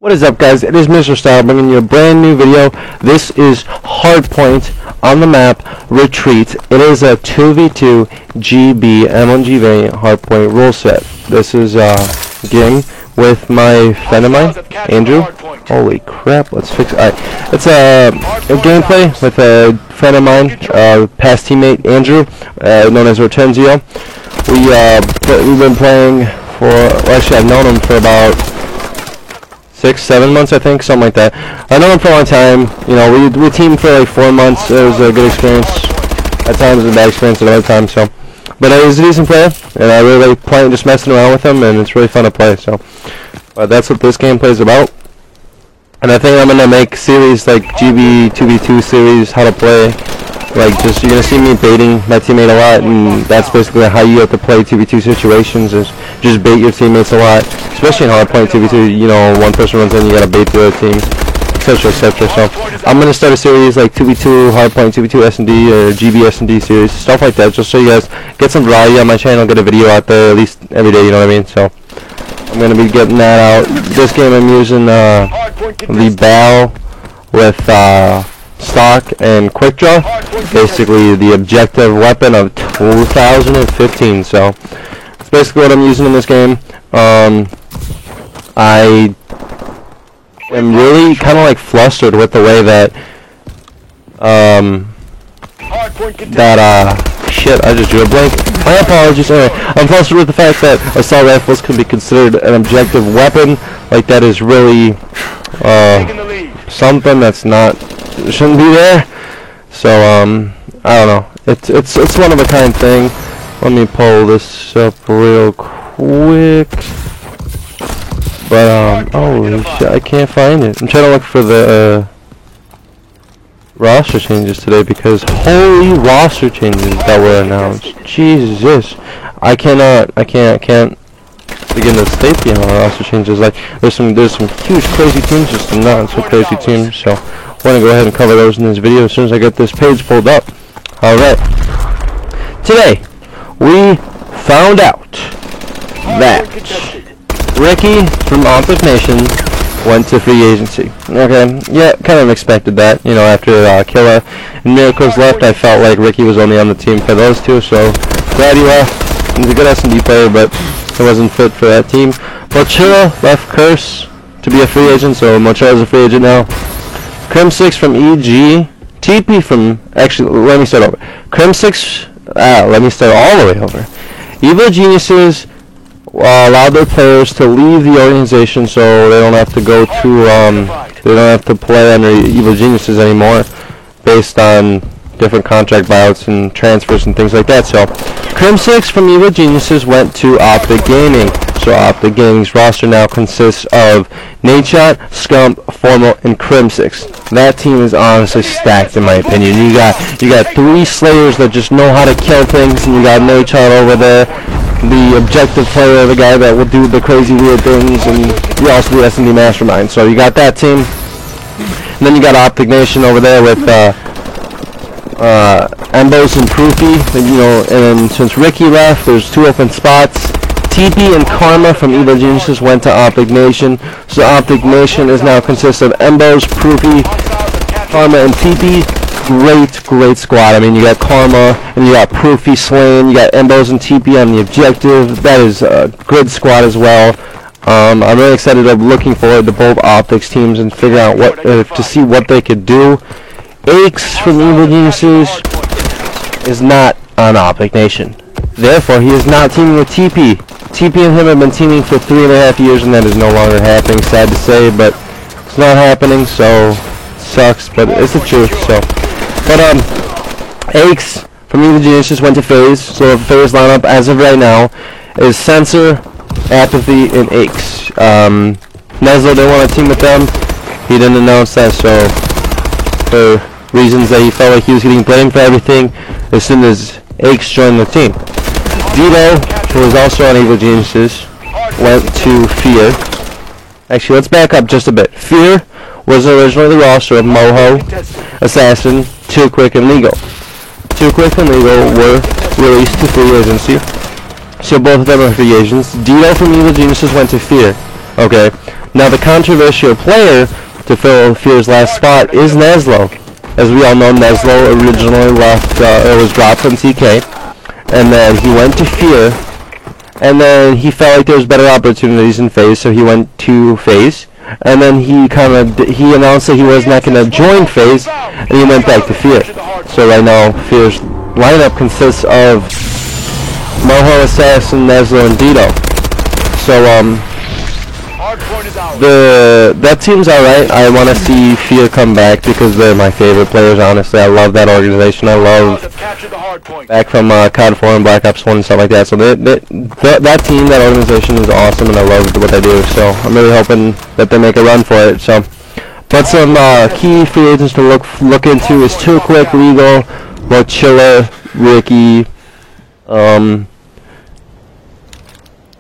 What is up, guys? It is Mr. Style bringing you a brand new video. This is Hardpoint on the map Retreat. It is a 2v2 GB M1G variant Hardpoint rule set. This is game with my friend of mine, Andrew. Holy crap, let's fix it. Alright, it's a gameplay with a friend of mine, past teammate Andrew, known as Hortenzio. We've been playing for, well, actually I've known him for about 6-7 months, I think, something like that. I've known him for a long time. You know, we teamed for like 4 months. It was a good experience. At times it was a bad experience at other times, so. But he's a decent player, and I really like playing, just messing around with him, and it's really fun to play, so. That's what this gameplay is about. And I think I'm going to make series like GB 2v2 series, how to play. Like, just, you're going to see me baiting my teammate a lot, and that's basically how you have to play 2v2 situations, is just bait your teammates a lot. Especially in Hardpoint 2v2, you know, one person runs in, you gotta bait the other team, etc, etc. So, I'm gonna start a series like 2v2, Hardpoint 2v2 S&D, or GB S&D series, stuff like that, just so you guys get some variety on my channel, get a video out there at least every day, you know what I mean? So, I'm gonna be getting that out. This game I'm using the BAL with stock and quick draw, basically the objective weapon of 2015. So that's basically what I'm using in this game. I am really kind of like flustered with the way that shit, I just drew a blank. My apologies. Anyway, I'm flustered with the fact that assault rifles can be considered an objective weapon. Like, that is really something that's not, shouldn't be there. So I don't know. It's one of a kind thing. Let me pull this up real quick. But holy shit, I can't find it. I'm trying to look for the roster changes today, because holy roster changes that were announced. Jesus, I can't begin to state the roster changes. Like, there's some huge crazy teams, just some not so crazy teams. So I'm gonna go ahead and cover those in this video as soon as I get this page pulled up. All right, today we found out that Ricky from Optic Nation went to free agency. Okay, yeah, kind of expected that. You know, after Killa and Miracles left, I felt like Ricky was only on the team for those two, so glad he left. He's a good S&D player, but he wasn't fit for that team. Mochila left Curse to be a free agent, so Mochila's a free agent now. Crim6 from EG. TP from, actually, let me start over. Crim6, let me start all the way over. Evil Geniuses allowed their players to leave the organization, so they don't have to go to, they don't have to play under Evil Geniuses anymore, based on different contract buyouts and transfers and things like that. So, Crim6 from Evil Geniuses went to Optic Gaming. So Optic Gaming's roster now consists of Nadeshot, Scump, Formal, and Crim6. That team is honestly stacked, in my opinion. You got 3 Slayers that just know how to kill things, and you got Nadeshot over there, the objective player, the guy that will do the crazy weird things, and you also the S&D mastermind. So you got that team. And then you got Optic Nation over there with Embos and Proofy, you know, and since Ricky left, there's 2 open spots. TP and Karma from Evil Geniuses went to Optic Nation. So Optic Nation is now consists of Embos, Proofy, Karma, and TP. Great squad. I mean, you got Karma, and you got Proofy Slain, you got Embos and TP on the objective. That is a good squad as well. I'm really excited. I'm looking forward to both Optics teams and figure out what to see what they could do. Aches from Evil Geniuses is not on Optic Nation. Therefore, he is not teaming with TP. TP and him have been teaming for 3.5 years, and that is no longer happening. Sad to say, but it's not happening, so it sucks, but it's the truth. So, but Aches from Evil Geniuses went to FaZe. So the FaZe lineup as of right now is Censor, Apathy, and Aches. Neslo didn't want to team with them. He didn't announce that, so for reasons that he felt like he was getting blamed for everything as soon as Aches joined the team. Vito, who was also on Evil Geniuses, went to Fear. Actually, let's back up just a bit. Fear was originally the roster of Moho, Assassin, Too Quick, and Legal. Too Quick and Legal were released to free agency, so both of them are free agents. Dito from Evil Geniuses went to Fear. Okay, now the controversial player to fill Fear's last spot is Neslo. As we all know, Neslo originally left, or was dropped from TK, and then he went to Fear, and then he felt like there was better opportunities in FaZe, so he went to FaZe, and then he announced that he was not going to join FaZe, and he went back to Fear. So right now, Fear's lineup consists of Moho, Assassin, Neslo, and Dito. So, that team's alright. I want to see Fear come back because they're my favorite players, honestly. I love that organization. I love back from COD 4 and Black Ops 1 and stuff like that. So that team, that organization is awesome, and I love what they do. So I'm really hoping that they make a run for it. So, but some key free agents to look into is Too Quick, Regal, Mochilla, Ricky,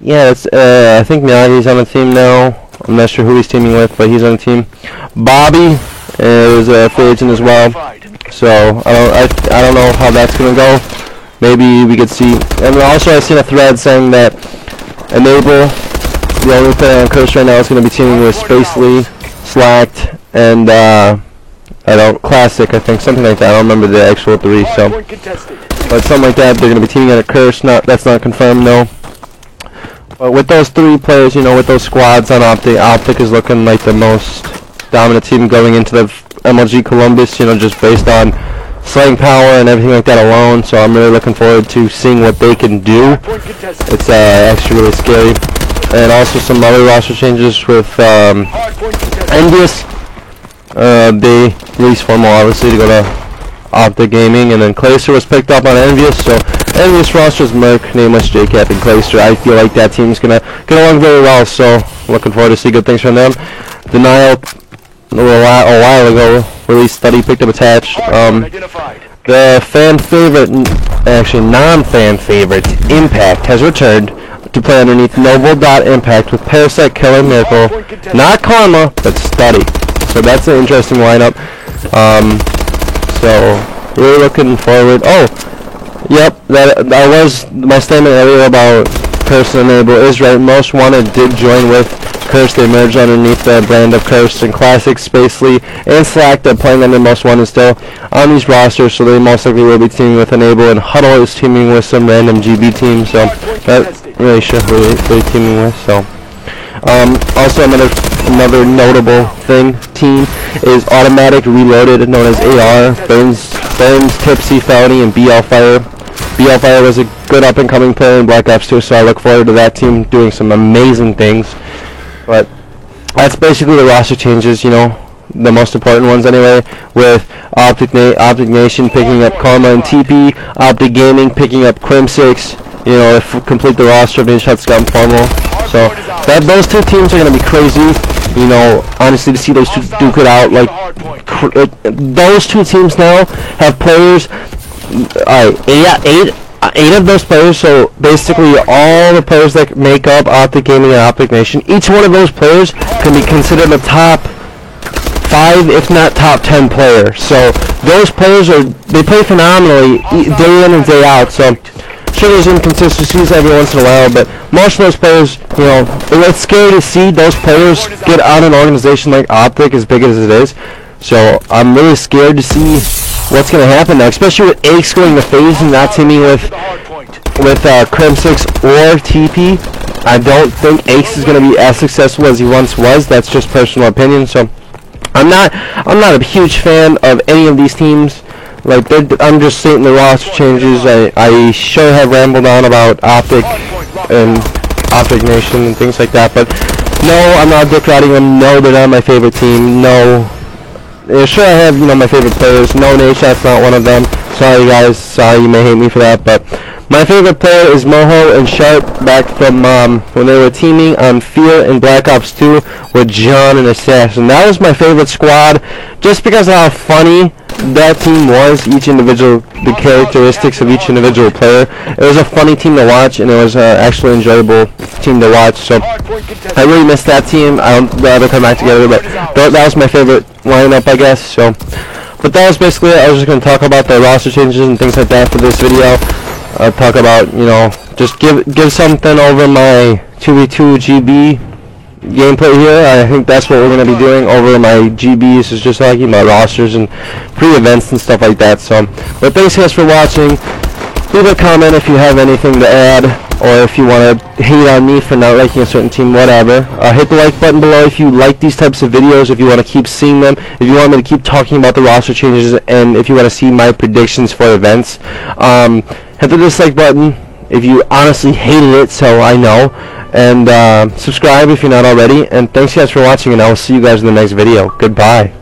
yeah, it's, I think Miyagi's on the team now. I'm not sure who he's teaming with, but he's on the team. Bobby is a free agent as well. So I don't know how that's gonna go. Maybe we could see. And also, I've seen a thread saying that Enable, the only player on Curse right now, is gonna be teaming with Spacely, Slacked, and Classic. I think something like that. I don't remember the actual three. So, but something like that. They're gonna be teaming at a Curse. That's not confirmed. No. But with those three players, you know, with those squads on Optic is looking like the most dominant team going into the MLG Columbus, you know, just based on slaying power and everything like that alone. So I'm really looking forward to seeing what they can do. It's actually really scary. And also some other roster changes with Envious. They released Formal, obviously, to go to Optic Gaming, and then Clayster was picked up on Envious. So Envious roster's Merc, Nameless, JCap, and Clayster. I feel like that team's gonna get along very well, so looking forward to see good things from them. Denial, a while ago, released Study, picked up Attached. The fan favorite, actually non-fan favorite, Impact has returned to play underneath Noble.Impact with Parasite, Killer, Miracle, not Karma, but Study. So that's an interesting lineup. So really looking forward. Oh, yep, that was my statement earlier about Curse and Enable is right. Most Wanted did join with Curse. They merged underneath the brand of Curse and Classic, Spacely, and Slack. They're playing under Most Wanted still on these rosters, so they most likely will be teaming with Enable, and Huddle is teaming with some random GB team, so that really should really teaming with. So also another notable team is Automatic Reloaded, known as AR, Burns, Tipsy, Felony, and BL Fire. BL Fire was a good up-and-coming player in Black Ops 2, so I look forward to that team doing some amazing things. But that's basically the roster changes, you know, the most important ones anyway, with Optic Nation picking up Karma and TP, Optic Gaming picking up Crim6, you know, complete the roster of Ninja Scum Formal. So those two teams are going to be crazy, you know, honestly, to see those two duke it out. Like those two teams now have players, eight of those players, so basically all the players that make up Optic Gaming and Optic Nation, each one of those players can be considered a top 5, if not top 10 player. So those players they play phenomenally day in and day out. So sure, there's inconsistencies every once in a while, but most of those players, you know, it's scary to see those players get on an organization like Optic, as big as it is. So I'm really scared to see what's going to happen now, especially with Aches going to FaZe and not teaming with Crim6 or TP. I don't think Aches is going to be as successful as he once was. That's just personal opinion. So I'm not a huge fan of any of these teams. Like, I'm just stating the roster changes. I sure have rambled on about Optic and Optic Nation and things like that, but no, I'm not dick riding them. No, they're not my favorite team. No, sure, I have, you know, my favorite players. No, Nashot's not one of them. Sorry guys, sorry, you may hate me for that, but my favorite player is Moho and Sharp, back from when they were teaming on Fear and Black Ops 2 with John and Assassin. That was my favorite squad, just because of how funny that team was, the characteristics of each individual player. It was a funny team to watch, and it was an actually enjoyable team to watch. So I really miss that team. I'll rather come back together, but that was my favorite lineup, I guess. So, but that was basically it. I was just going to talk about the roster changes and things like that for this video. I'll talk about, you know, just give something over my 2v2 GB gameplay here. I think that's what we're going to be doing over my GBs, is just talking about rosters and pre-events and stuff like that. So, but thanks guys for watching. Leave a comment if you have anything to add, or if you want to hate on me for not liking a certain team, whatever. Hit the like button below if you like these types of videos, if you want to keep seeing them, if you want me to keep talking about the roster changes, and if you want to see my predictions for events. Hit the dislike button if you honestly hated it, so I know. And subscribe if you're not already. And thanks guys for watching, and I will see you guys in the next video. Goodbye.